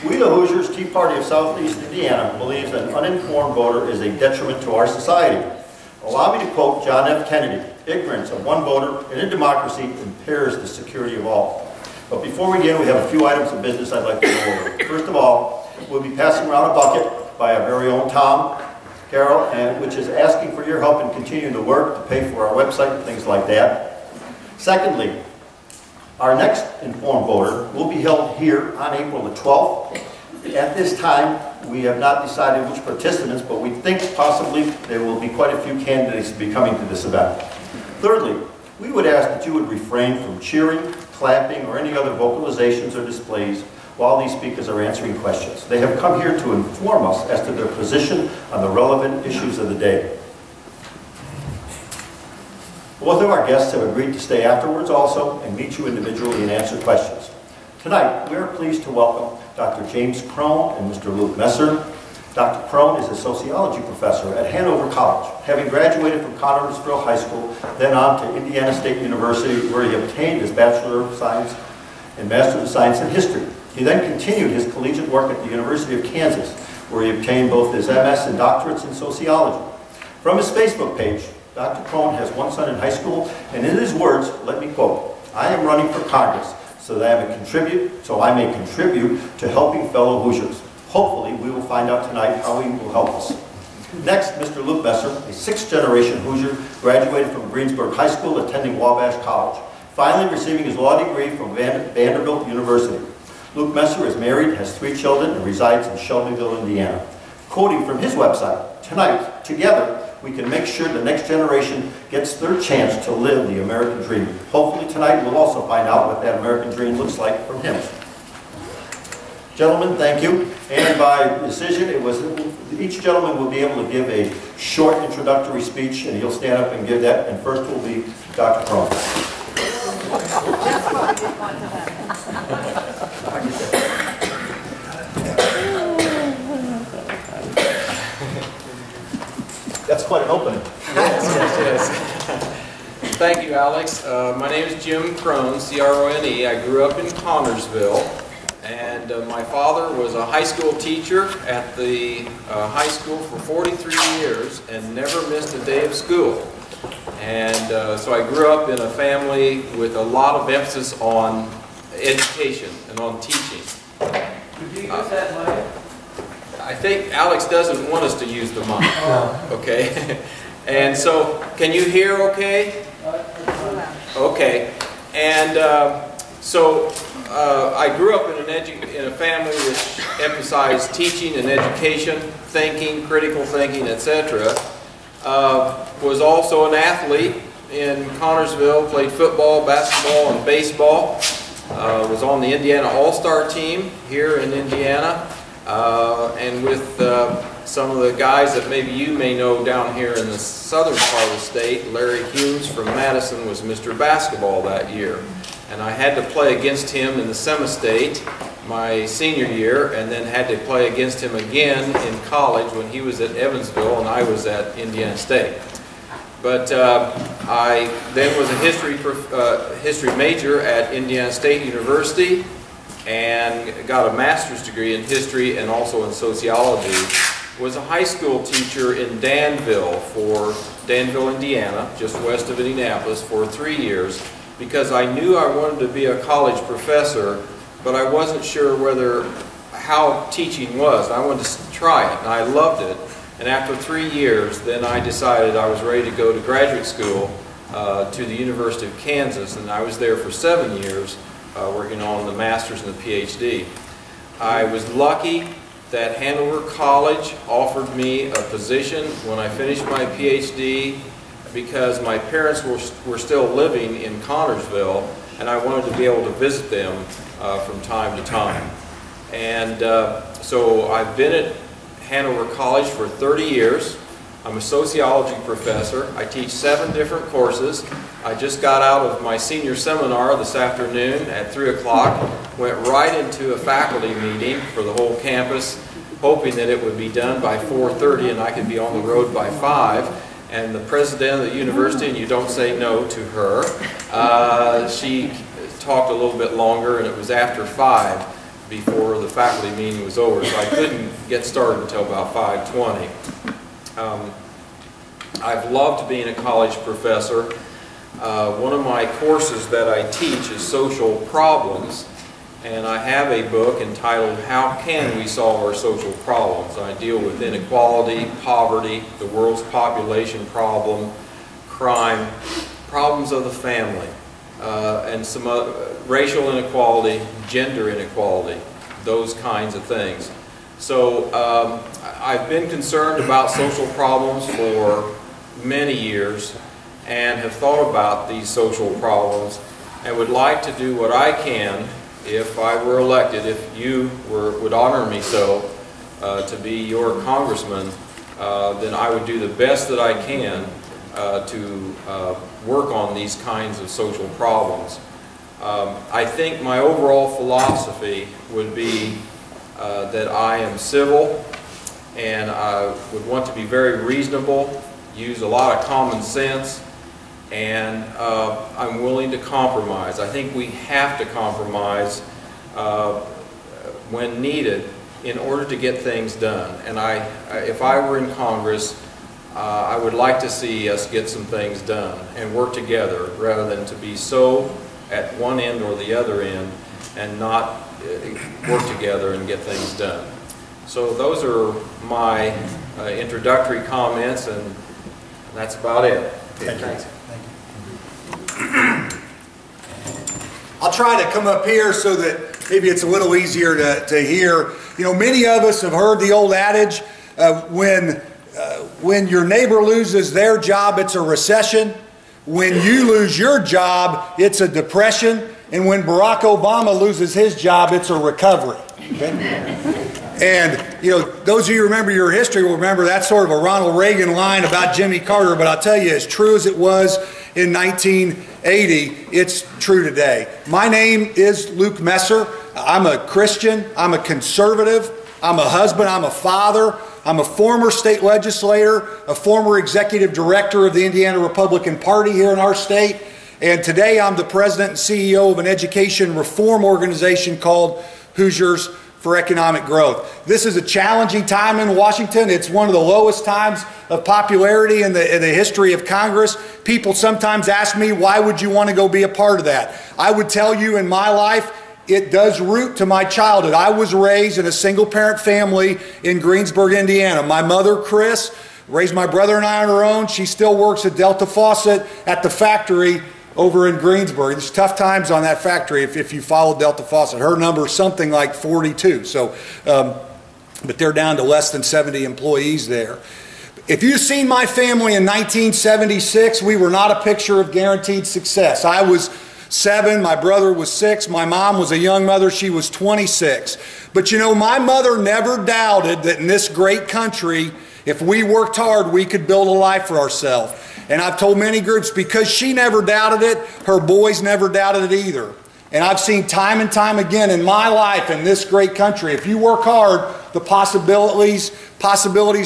We, the Hoosiers, Tea Party of Southeast Indiana, believes that an uninformed voter is a detriment to our society. Allow me to quote John F. Kennedy, "Ignorance of one voter in a democracy impairs the security of all." But before we begin, we have a few items of business I'd like to go over. First of all, we'll be passing around a bucket by our very own Tom Carroll, which is asking for your help in continuing the work to pay for our website and things like that. Secondly, our next informed voter will be held here on April the 12th. At this time, we have not decided which participants, but we think possibly there will be quite a few candidates to be coming to this event. Thirdly, we would ask that you would refrain from cheering, clapping, or any other vocalizations or displays while these speakers are answering questions. They have come here to inform us as to their position on the relevant issues of the day. Both of our guests have agreed to stay afterwards also and meet you individually and answer questions. Tonight, we are pleased to welcome Dr. James Crone and Mr. Luke Messer. Dr. Crone is a sociology professor at Hanover College, having graduated from Connersville High School, then on to Indiana State University, where he obtained his Bachelor of Science and Master of Science in History. He then continued his collegiate work at the University of Kansas, where he obtained both his MS and doctorates in sociology. From his Facebook page, Dr. Crone has one son in high school, and in his words, let me quote, "I am running for Congress so that I may contribute to helping fellow Hoosiers. Hopefully, we will find out tonight how he will help us." Next, Mr. Luke Messer, a sixth-generation Hoosier, graduated from Greensburg High School, attending Wabash College, finally receiving his law degree from Vanderbilt University. Luke Messer is married, has 3 children, and resides in Shelbyville, Indiana. Quoting from his website, "Tonight, together, we can make sure the next generation gets their chance to live the American dream." Hopefully tonight we'll also find out what that American dream looks like from him. Gentlemen, thank you. And by decision, each gentleman will be able to give a short introductory speech, and he'll stand up and give that. And first will be Dr. Crone. That's quite an opening. Yes. Thank you, Alex. My name is Jim Crone, C-R-O-N-E. I grew up in Connersville, and my father was a high school teacher at the high school for 43 years and never missed a day of school. And so I grew up in a family with a lot of emphasis on education and on teaching. Could you use that mic? I think Alex doesn't want us to use the mic, okay? And so, can you hear okay? Okay. And so I grew up in a family which emphasized teaching and education, thinking, critical thinking, etc. Was also an athlete in Connersville, played football, basketball, and baseball. Was on the Indiana All-Star team here in Indiana. And with some of the guys that maybe you may know down here in the southern part of the state, Larry Humes from Madison was Mr. Basketball that year. And I had to play against him in the semi-state my senior year, and then had to play against him again in college when he was at Evansville and I was at Indiana State. But I then was a history major at Indiana State University, and got a master's degree in history and also in sociology. Was a high school teacher in Danville, Indiana, just west of Indianapolis, for 3 years, because I knew I wanted to be a college professor, but I wasn't sure how teaching was. I wanted to try it, and I loved it. And after 3 years, then I decided I was ready to go to graduate school to the University of Kansas, and I was there for 7 years. Working on the master's and the PhD. I was lucky that Hanover College offered me a position when I finished my PhD, because my parents were still living in Connersville, and I wanted to be able to visit them from time to time. And so I've been at Hanover College for 30 years. I'm a sociology professor. I teach 7 different courses. I just got out of my senior seminar this afternoon at 3 o'clock, went right into a faculty meeting for the whole campus, hoping that it would be done by 4:30 and I could be on the road by 5. And the president of the university, and you don't say no to her, she talked a little bit longer, and it was after 5. before the faculty meeting was over, so I couldn't get started until about 5:20. I've loved being a college professor. One of my courses that I teach is social problems, and I have a book entitled How Can We Solve Our Social Problems? I deal with inequality, poverty, the world's population problem, crime, problems of the family, and some racial inequality, gender inequality, those kinds of things. So I've been concerned about social problems for many years and have thought about these social problems and would like to do what I can, if I were elected, if you would honor me so, to be your congressman, then I would do the best that I can to work on these kinds of social problems. I think my overall philosophy would be that I am civil and I would want to be very reasonable, use a lot of common sense, and I'm willing to compromise. I think we have to compromise when needed in order to get things done. And if I were in Congress, I would like to see us get some things done and work together rather than to be so at one end or the other end and not work together and get things done. So those are my introductory comments, and that's about it. Thank you. I'll try to come up here so that maybe it's a little easier to hear. You know, many of us have heard the old adage, when your neighbor loses their job, it's a recession. When you lose your job, it's a depression. And when Barack Obama loses his job, it's a recovery. Okay? And, you know, those of you who remember your history will remember that's sort of a Ronald Reagan line about Jimmy Carter, but I'll tell you, as true as it was in 1980, it's true today. My name is Luke Messer. I'm a Christian. I'm a conservative. I'm a husband. I'm a father. I'm a former state legislator, a former executive director of the Indiana Republican Party here in our state, and today I'm the president and CEO of an education reform organization called Hoosiers for Economic Growth. This is a challenging time in Washington. It's one of the lowest times of popularity in the history of Congress. People sometimes ask me, why would you want to go be a part of that? I would tell you, in my life, it does root to my childhood. I was raised in a single-parent family in Greensburg, Indiana. My mother, Chris, raised my brother and I on her own. She still works at Delta Faucet at the factory over in Greensburg. There's tough times on that factory if you follow Delta Faucet. Her number is something like 42. So, but they're down to less than 70 employees there. If you've seen my family in 1976, we were not a picture of guaranteed success. I was 7, my brother was 6, my mom was a young mother, she was 26. But you know, my mother never doubted that in this great country, if we worked hard, we could build a life for ourselves. And I've told many groups, because she never doubted it, her boys never doubted it either. And I've seen time and time again in my life in this great country, if you work hard, the possibilities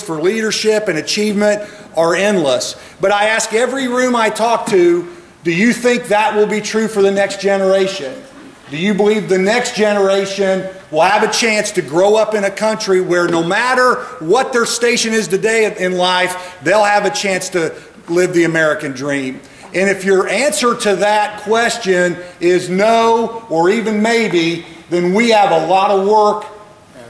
for leadership and achievement are endless. But I ask every room I talk to, do you think that will be true for the next generation? Do you believe the next generation will have a chance to grow up in a country where no matter what their station is today in life, they'll have a chance to live the American dream? And if your answer to that question is no or even maybe, then we have a lot of work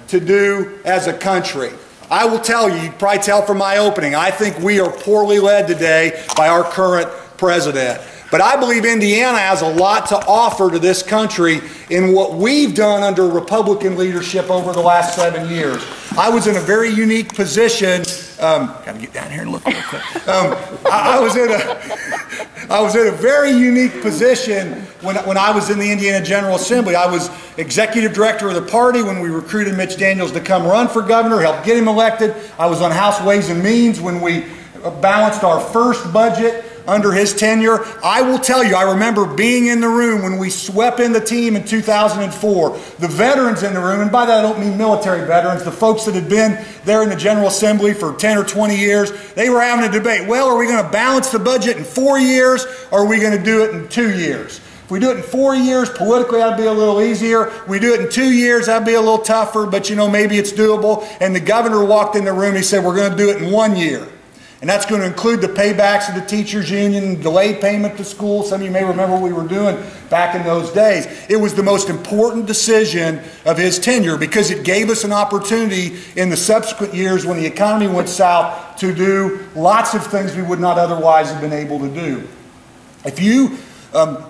to do as a country. I will tell you, you'd probably tell from my opening, I think we are poorly led today by our current president. But I believe Indiana has a lot to offer to this country in what we've done under Republican leadership over the last 7 years. I was in a very unique position. Gotta get down here and look real quick. I was in a very unique position when I was in the Indiana General Assembly. I was executive director of the party when we recruited Mitch Daniels to come run for governor, helped get him elected. I was on House Ways and Means when we balanced our first budget under his tenure. I will tell you, I remember being in the room when we swept in the team in 2004. The veterans in the room, and by that I don't mean military veterans, the folks that had been there in the General Assembly for 10 or 20 years, they were having a debate. Well, are we going to balance the budget in 4 years, or are we going to do it in 2 years? If we do it in 4 years, politically that'd be a little easier. We do it in 2 years, that'd be a little tougher, but you know, maybe it's doable. And the governor walked in the room, he said, we're going to do it in 1 year. And that's going to include the paybacks of the teachers union, delayed payment to school. Some of you may remember what we were doing back in those days. It was the most important decision of his tenure because it gave us an opportunity in the subsequent years when the economy went south to do lots of things we would not otherwise have been able to do. If you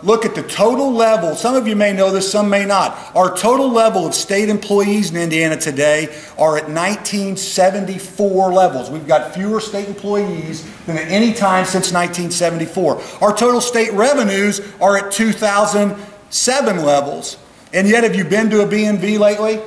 look at the total level, some of you may know this, some may not. Our total level of state employees in Indiana today are at 1974 levels. We've got fewer state employees than at any time since 1974. Our total state revenues are at 2007 levels. And yet, have you been to a B&V lately?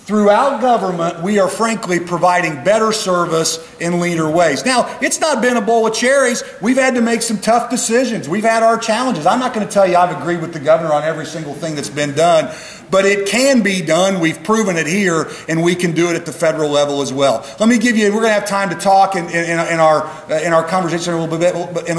Throughout government, we are frankly providing better service in leaner ways. Now, it's not been a bowl of cherries. We've had to make some tough decisions. We've had our challenges. I'm not going to tell you I've agreed with the governor on every single thing that's been done, but it can be done. We've proven it here, and we can do it at the federal level as well. Let me give you, we're going to have time to talk in our conversation in a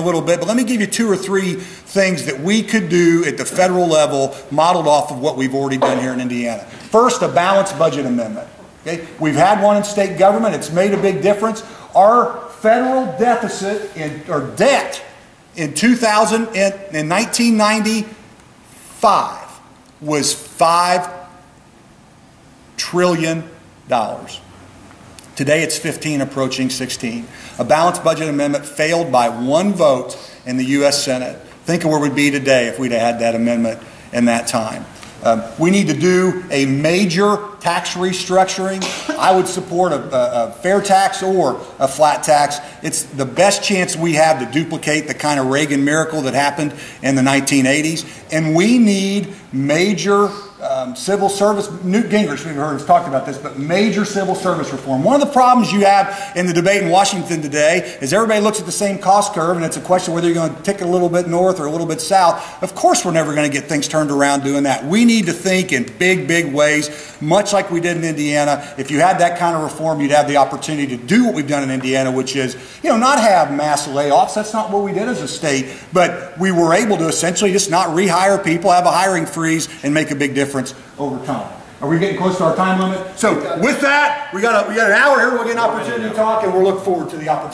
little bit, but let me give you 2 or 3 things that we could do at the federal level modeled off of what we've already done here in Indiana. First, a balanced budget amendment. Okay? We've had one in state government. It's made a big difference. Our federal deficit or debt in 1995 was $5 trillion. Today it's 15, approaching 16. A balanced budget amendment failed by 1 vote in the U.S. Senate. Think of where we'd be today if we'd had that amendment in that time. We need to do a major tax restructuring. I would support a fair tax or a flat tax. It's the best chance we have to duplicate the kind of Reagan miracle that happened in the 1980s. And we need major civil service, Newt Gingrich, we've heard us talk about this, but major civil service reform. One of the problems you have in the debate in Washington today is everybody looks at the same cost curve, and it's a question whether you're going to tick it a little bit north or a little bit south. Of course we're never going to get things turned around doing that. We need to think in big, big ways, much like we did in Indiana. If you had that kind of reform, you'd have the opportunity to do what we've done in Indiana, which is, you know, not have mass layoffs. That's not what we did as a state, but we were able to essentially just not rehire people, have a hiring freeze, and make a big difference over time. Are we getting close to our time limit? So with that, we got an hour here. We'll get an opportunity to talk, and we'll look forward to the opportunity.